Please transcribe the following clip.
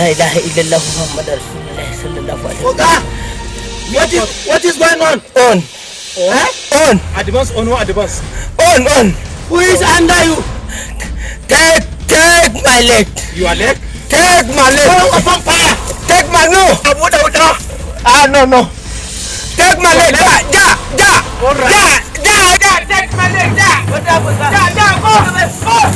La ilaha illallah Muhammad Rasulullah sallallahu alaihi Oga, what is going on? On. On. Advance on what advance? On. Who is under you? Take my leg. Your leg? Take my leg. Oh, open fire. Take my no. No. Take my leg. Ja. All right. Take my leg. Ja. Go.